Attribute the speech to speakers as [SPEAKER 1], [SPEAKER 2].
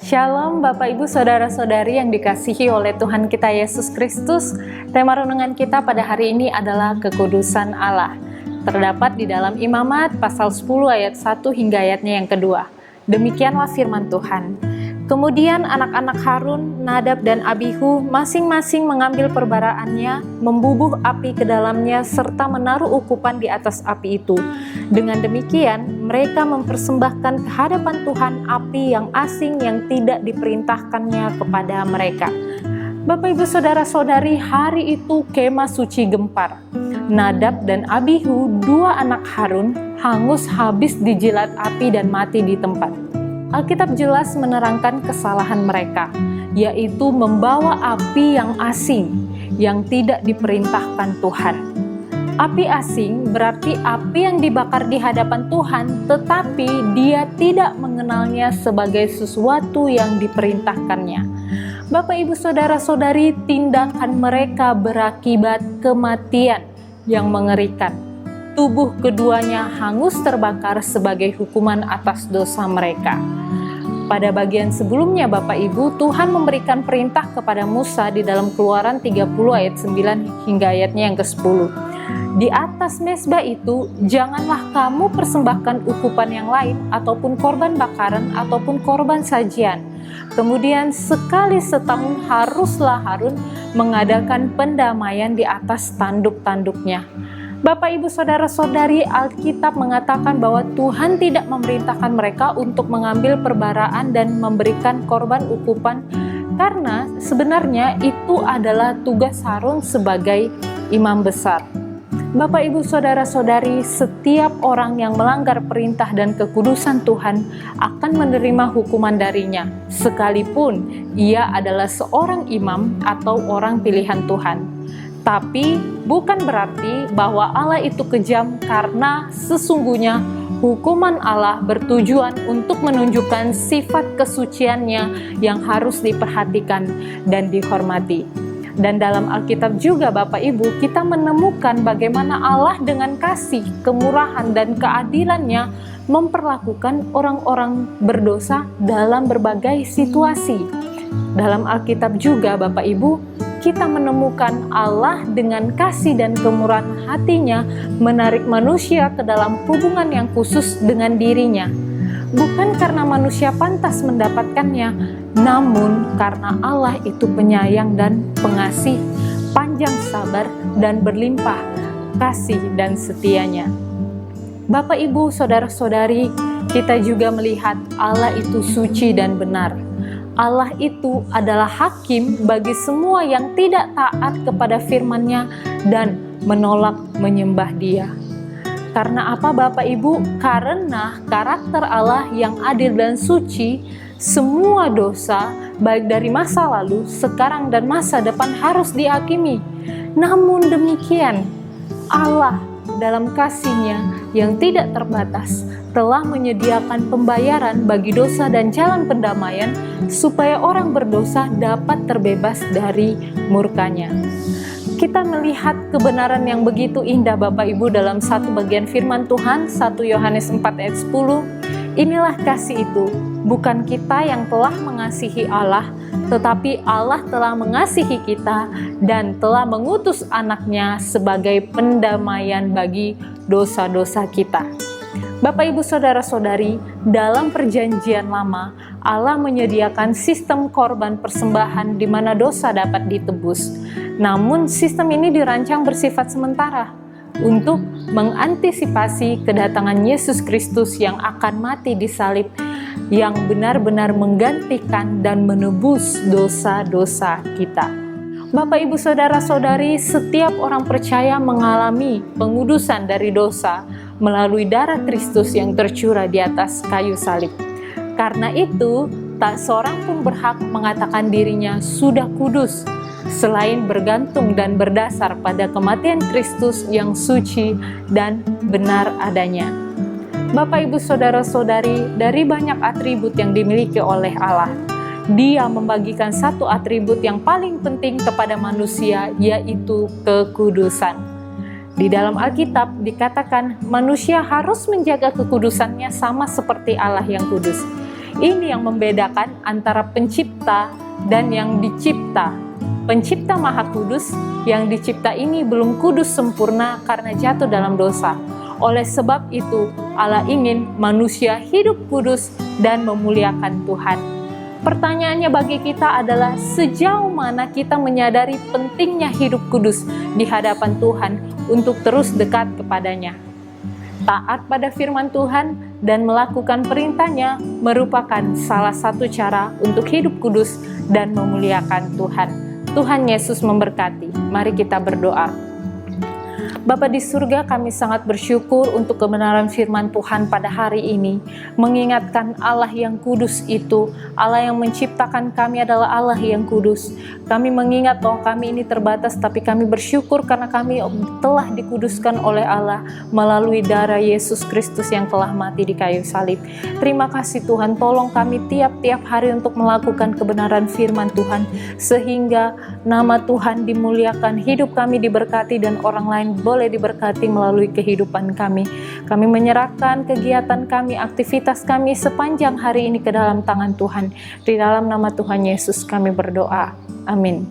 [SPEAKER 1] Shalom Bapak Ibu Saudara-saudari yang dikasihi oleh Tuhan kita Yesus Kristus. Tema renungan kita pada hari ini adalah kekudusan Allah. Terdapat di dalam Imamat pasal 10 ayat 1 hingga ayatnya yang kedua. Demikianlah firman Tuhan. Kemudian anak-anak Harun, Nadab dan Abihu masing-masing mengambil perbaraannya, membubuh api ke dalamnya serta menaruh ukupan di atas api itu. Dengan demikian, mereka mempersembahkan ke hadapan Tuhan api yang asing yang tidak diperintahkannya kepada mereka. Bapak Ibu Saudara-saudari, hari itu kemah suci gempar. Nadab dan Abihu, dua anak Harun, hangus habis dijilat api dan mati di tempat. Alkitab jelas menerangkan kesalahan mereka, yaitu membawa api yang asing, yang tidak diperintahkan Tuhan. Api asing berarti api yang dibakar di hadapan Tuhan, tetapi dia tidak mengenalnya sebagai sesuatu yang diperintahkannya. Bapak Ibu Saudara-saudari, tindakan mereka berakibat kematian yang mengerikan. Tubuh keduanya hangus terbakar sebagai hukuman atas dosa mereka. Pada bagian sebelumnya Bapak Ibu, Tuhan memberikan perintah kepada Musa di dalam Keluaran 30 ayat 9 hingga ayatnya yang ke-10. Di atas mezbah itu, janganlah kamu persembahkan ukupan yang lain ataupun korban bakaran ataupun korban sajian. Kemudian sekali setahun haruslah Harun mengadakan pendamaian di atas tanduk-tanduknya. Bapak Ibu Saudara-saudari, Alkitab mengatakan bahwa Tuhan tidak memerintahkan mereka untuk mengambil perbaraan dan memberikan korban ukupan, karena sebenarnya itu adalah tugas Harun sebagai imam besar. Bapak Ibu Saudara-saudari, setiap orang yang melanggar perintah dan kekudusan Tuhan akan menerima hukuman darinya, sekalipun ia adalah seorang imam atau orang pilihan Tuhan. Tapi bukan berarti bahwa Allah itu kejam, karena sesungguhnya hukuman Allah bertujuan untuk menunjukkan sifat kesuciannya yang harus diperhatikan dan dihormati. Dan dalam Alkitab juga Bapak Ibu, kita menemukan bagaimana Allah dengan kasih, kemurahan, dan keadilannya memperlakukan orang-orang berdosa dalam berbagai situasi. Dalam Alkitab juga Bapak Ibu, kita menemukan Allah dengan kasih dan kemurahan hatinya menarik manusia ke dalam hubungan yang khusus dengan dirinya. Bukan karena manusia pantas mendapatkannya, namun karena Allah itu penyayang dan pengasih, panjang sabar dan berlimpah kasih dan setianya. Bapak Ibu Saudara-saudari, kita juga melihat Allah itu suci dan benar. Allah itu adalah hakim bagi semua yang tidak taat kepada firman-Nya dan menolak menyembah Dia. Karena apa Bapak Ibu? Karena karakter Allah yang adil dan suci, semua dosa baik dari masa lalu, sekarang dan masa depan harus dihakimi. Namun demikian, Allah dalam kasih-Nya yang tidak terbatas telah menyediakan pembayaran bagi dosa dan jalan pendamaian supaya orang berdosa dapat terbebas dari murka-Nya. Kita melihat kebenaran yang begitu indah Bapak Ibu dalam satu bagian firman Tuhan, 1 Yohanes 4 ayat 10. Inilah kasih itu, bukan kita yang telah mengasihi Allah, tetapi Allah telah mengasihi kita dan telah mengutus anaknya sebagai pendamaian bagi dosa-dosa kita. Bapak Ibu Saudara-saudari, dalam perjanjian lama, Allah menyediakan sistem korban persembahan di mana dosa dapat ditebus. Namun sistem ini dirancang bersifat sementara untuk mengantisipasi kedatangan Yesus Kristus yang akan mati di salib, yang benar-benar menggantikan dan menebus dosa-dosa kita. Bapak Ibu Saudara-saudari, setiap orang percaya mengalami pengudusan dari dosa melalui darah Kristus yang tercurah di atas kayu salib. Karena itu, tak seorang pun berhak mengatakan dirinya sudah kudus, selain bergantung dan berdasar pada kematian Kristus yang suci dan benar adanya. Bapak Ibu Saudara-saudari, dari banyak atribut yang dimiliki oleh Allah, Dia membagikan satu atribut yang paling penting kepada manusia, yaitu kekudusan. Di dalam Alkitab dikatakan manusia harus menjaga kekudusannya sama seperti Allah yang kudus. Ini yang membedakan antara pencipta dan yang dicipta. Pencipta Maha Kudus, yang dicipta ini belum kudus sempurna karena jatuh dalam dosa. Oleh sebab itu, Allah ingin manusia hidup kudus dan memuliakan Tuhan. Pertanyaannya bagi kita adalah sejauh mana kita menyadari pentingnya hidup kudus di hadapan Tuhan untuk terus dekat kepadanya. Taat pada firman Tuhan dan melakukan perintahnya merupakan salah satu cara untuk hidup kudus dan memuliakan Tuhan. Tuhan Yesus memberkati. Mari kita berdoa. Bapa di surga, kami sangat bersyukur untuk kebenaran firman Tuhan pada hari ini. Mengingatkan Allah yang kudus itu, Allah yang menciptakan kami adalah Allah yang kudus. Kami mengingat bahwa kami ini terbatas, tapi kami bersyukur karena kami telah dikuduskan oleh Allah melalui darah Yesus Kristus yang telah mati di kayu salib. Terima kasih Tuhan, tolong kami tiap-tiap hari untuk melakukan kebenaran firman Tuhan, sehingga nama Tuhan dimuliakan, hidup kami diberkati, dan orang lain boleh diberkati melalui kehidupan kami. Kami menyerahkan kegiatan kami, aktivitas kami sepanjang hari ini ke dalam tangan Tuhan. Di dalam nama Tuhan Yesus kami berdoa. Amin.